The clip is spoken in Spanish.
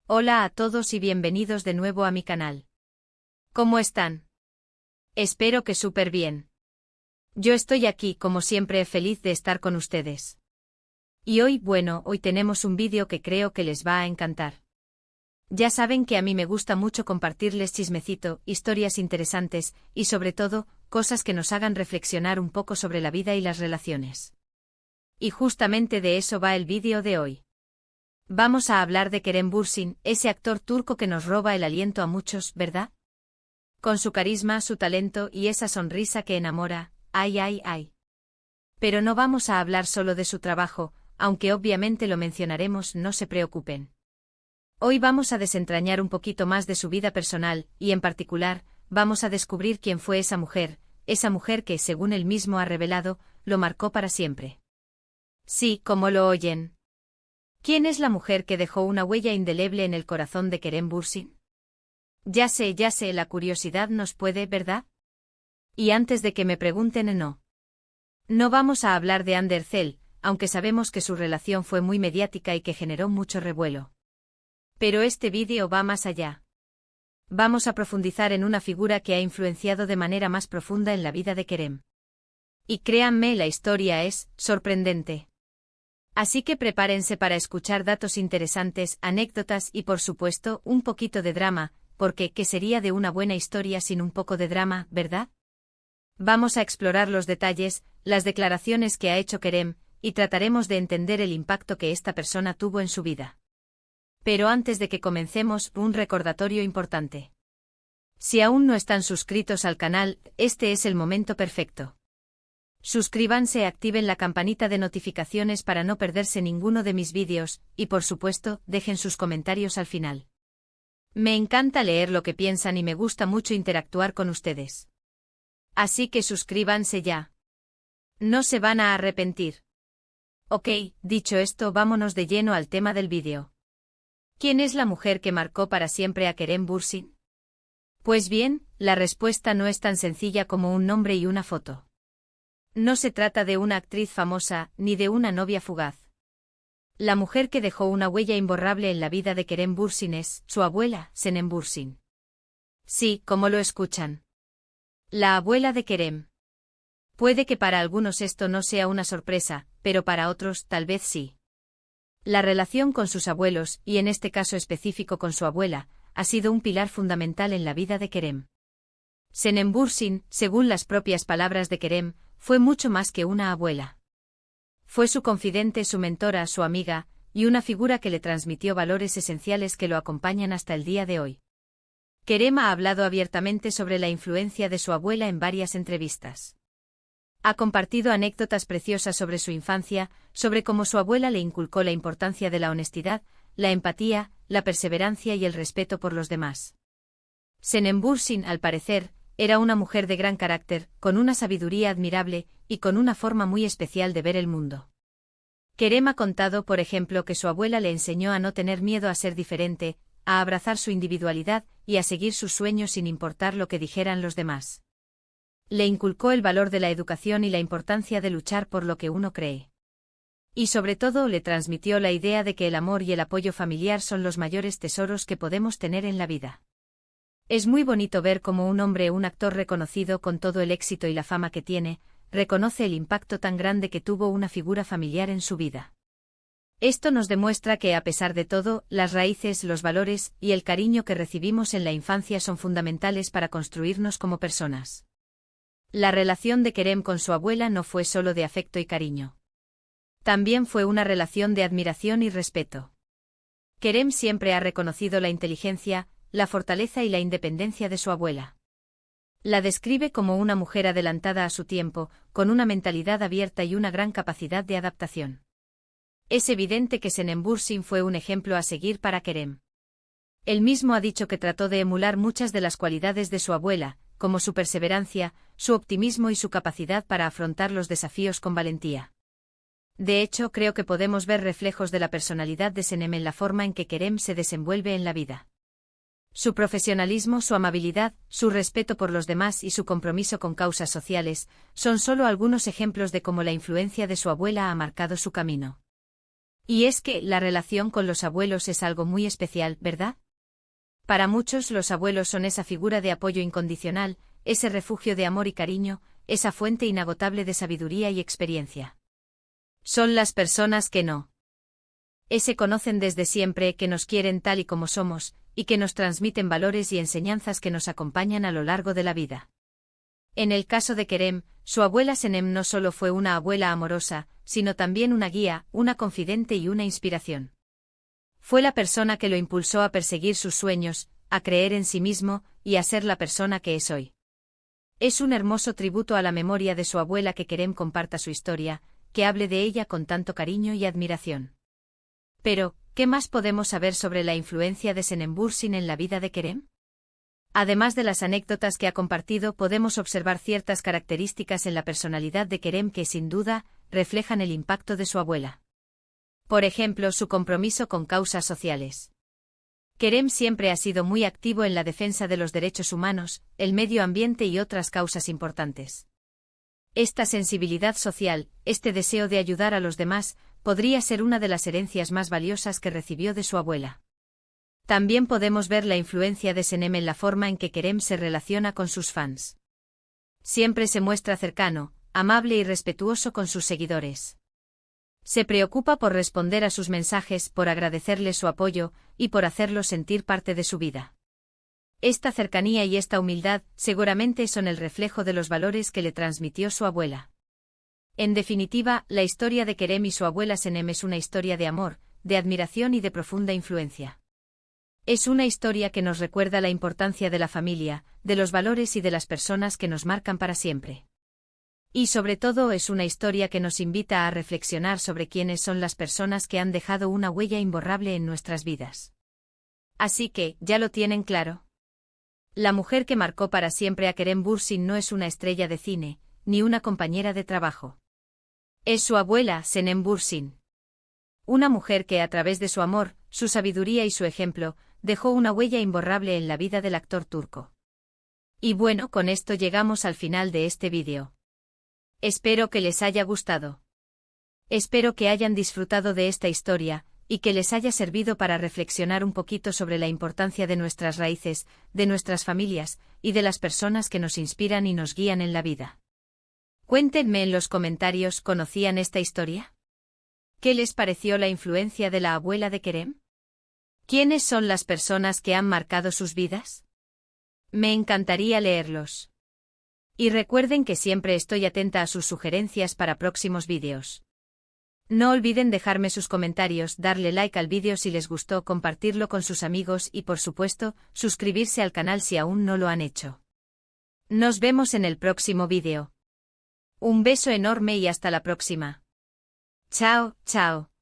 Hola a todos y bienvenidos de nuevo a mi canal. ¿Cómo están? Espero que súper bien. Yo estoy aquí como siempre feliz de estar con ustedes. Y hoy tenemos un vídeo que creo que les va a encantar. Ya saben que a mí me gusta mucho compartirles chismecito, historias interesantes y sobre todo, cosas que nos hagan reflexionar un poco sobre la vida y las relaciones. Y justamente de eso va el vídeo de hoy. Vamos a hablar de Kerem Bürsin, ese actor turco que nos roba el aliento a muchos, ¿verdad? Con su carisma, su talento y esa sonrisa que enamora, ¡ay, ay, ay! Pero no vamos a hablar solo de su trabajo, aunque obviamente lo mencionaremos, no se preocupen. Hoy vamos a desentrañar un poquito más de su vida personal, y en particular, vamos a descubrir quién fue esa mujer que, según él mismo ha revelado, lo marcó para siempre. Sí, como lo oyen. ¿Quién es la mujer que dejó una huella indeleble en el corazón de Kerem Bürsin? Ya sé, la curiosidad nos puede, ¿verdad? Y antes de que me pregunten, no vamos a hablar de Hande Erçel, aunque sabemos que su relación fue muy mediática y que generó mucho revuelo. Pero este vídeo va más allá. Vamos a profundizar en una figura que ha influenciado de manera más profunda en la vida de Kerem. Y créanme, la historia es sorprendente. Así que prepárense para escuchar datos interesantes, anécdotas y por supuesto, un poquito de drama, porque ¿qué sería de una buena historia sin un poco de drama, verdad? Vamos a explorar los detalles, las declaraciones que ha hecho Kerem, y trataremos de entender el impacto que esta persona tuvo en su vida. Pero antes de que comencemos, un recordatorio importante. Si aún no están suscritos al canal, este es el momento perfecto. Suscríbanse y activen la campanita de notificaciones para no perderse ninguno de mis vídeos, y por supuesto, dejen sus comentarios al final. Me encanta leer lo que piensan y me gusta mucho interactuar con ustedes. Así que suscríbanse ya. No se van a arrepentir. Ok, dicho esto, vámonos de lleno al tema del vídeo. ¿Quién es la mujer que marcó para siempre a Kerem Bürsin? Pues bien, la respuesta no es tan sencilla como un nombre y una foto. No se trata de una actriz famosa, ni de una novia fugaz. La mujer que dejó una huella imborrable en la vida de Kerem Bürsin es su abuela, Senem Bürsin. Sí, como lo escuchan. La abuela de Kerem. Puede que para algunos esto no sea una sorpresa, pero para otros tal vez sí. La relación con sus abuelos, y en este caso específico con su abuela, ha sido un pilar fundamental en la vida de Kerem. Senem Bürsin, según las propias palabras de Kerem, fue mucho más que una abuela. Fue su confidente, su mentora, su amiga, y una figura que le transmitió valores esenciales que lo acompañan hasta el día de hoy. Kerem ha hablado abiertamente sobre la influencia de su abuela en varias entrevistas. Ha compartido anécdotas preciosas sobre su infancia, sobre cómo su abuela le inculcó la importancia de la honestidad, la empatía, la perseverancia y el respeto por los demás. Senem Bürsin, al parecer, era una mujer de gran carácter, con una sabiduría admirable, y con una forma muy especial de ver el mundo. Kerem ha contado, por ejemplo, que su abuela le enseñó a no tener miedo a ser diferente, a abrazar su individualidad, y a seguir sus sueños sin importar lo que dijeran los demás. Le inculcó el valor de la educación y la importancia de luchar por lo que uno cree. Y sobre todo le transmitió la idea de que el amor y el apoyo familiar son los mayores tesoros que podemos tener en la vida. Es muy bonito ver cómo un hombre, un actor reconocido con todo el éxito y la fama que tiene, reconoce el impacto tan grande que tuvo una figura familiar en su vida. Esto nos demuestra que a pesar de todo, las raíces, los valores y el cariño que recibimos en la infancia son fundamentales para construirnos como personas. La relación de Kerem con su abuela no fue solo de afecto y cariño. También fue una relación de admiración y respeto. Kerem siempre ha reconocido la inteligencia, la fortaleza y la independencia de su abuela. La describe como una mujer adelantada a su tiempo, con una mentalidad abierta y una gran capacidad de adaptación. Es evidente que Senem Bürsin fue un ejemplo a seguir para Kerem. Él mismo ha dicho que trató de emular muchas de las cualidades de su abuela, como su perseverancia, su optimismo y su capacidad para afrontar los desafíos con valentía. De hecho, creo que podemos ver reflejos de la personalidad de Senem en la forma en que Kerem se desenvuelve en la vida. Su profesionalismo, su amabilidad, su respeto por los demás y su compromiso con causas sociales, son solo algunos ejemplos de cómo la influencia de su abuela ha marcado su camino. Y es que la relación con los abuelos es algo muy especial, ¿verdad? Para muchos los abuelos son esa figura de apoyo incondicional, ese refugio de amor y cariño, esa fuente inagotable de sabiduría y experiencia. Son las personas que se conocen desde siempre, que nos quieren tal y como somos, y que nos transmiten valores y enseñanzas que nos acompañan a lo largo de la vida. En el caso de Kerem, su abuela Senem no solo fue una abuela amorosa, sino también una guía, una confidente y una inspiración. Fue la persona que lo impulsó a perseguir sus sueños, a creer en sí mismo, y a ser la persona que es hoy. Es un hermoso tributo a la memoria de su abuela que Kerem comparta su historia, que hable de ella con tanto cariño y admiración. Pero, ¿qué más podemos saber sobre la influencia de Senem Bursin en la vida de Kerem? Además de las anécdotas que ha compartido, podemos observar ciertas características en la personalidad de Kerem que, sin duda, reflejan el impacto de su abuela. Por ejemplo, su compromiso con causas sociales. Kerem siempre ha sido muy activo en la defensa de los derechos humanos, el medio ambiente y otras causas importantes. Esta sensibilidad social, este deseo de ayudar a los demás, podría ser una de las herencias más valiosas que recibió de su abuela. También podemos ver la influencia de Senem en la forma en que Kerem se relaciona con sus fans. Siempre se muestra cercano, amable y respetuoso con sus seguidores. Se preocupa por responder a sus mensajes, por agradecerles su apoyo, y por hacerlos sentir parte de su vida. Esta cercanía y esta humildad, seguramente son el reflejo de los valores que le transmitió su abuela. En definitiva, la historia de Kerem y su abuela Senem es una historia de amor, de admiración y de profunda influencia. Es una historia que nos recuerda la importancia de la familia, de los valores y de las personas que nos marcan para siempre. Y sobre todo es una historia que nos invita a reflexionar sobre quiénes son las personas que han dejado una huella imborrable en nuestras vidas. Así que, ¿ya lo tienen claro? La mujer que marcó para siempre a Kerem Bursin no es una estrella de cine, ni una compañera de trabajo. Es su abuela, Senem Bursin. Una mujer que, a través de su amor, su sabiduría y su ejemplo, dejó una huella imborrable en la vida del actor turco. Y bueno, con esto llegamos al final de este vídeo. Espero que les haya gustado. Espero que hayan disfrutado de esta historia, y que les haya servido para reflexionar un poquito sobre la importancia de nuestras raíces, de nuestras familias, y de las personas que nos inspiran y nos guían en la vida. Cuéntenme en los comentarios, ¿conocían esta historia? ¿Qué les pareció la influencia de la abuela de Kerem? ¿Quiénes son las personas que han marcado sus vidas? Me encantaría leerlos. Y recuerden que siempre estoy atenta a sus sugerencias para próximos vídeos. No olviden dejarme sus comentarios, darle like al vídeo si les gustó, compartirlo con sus amigos y, por supuesto, suscribirse al canal si aún no lo han hecho. Nos vemos en el próximo vídeo. Un beso enorme y hasta la próxima. Chao, chao.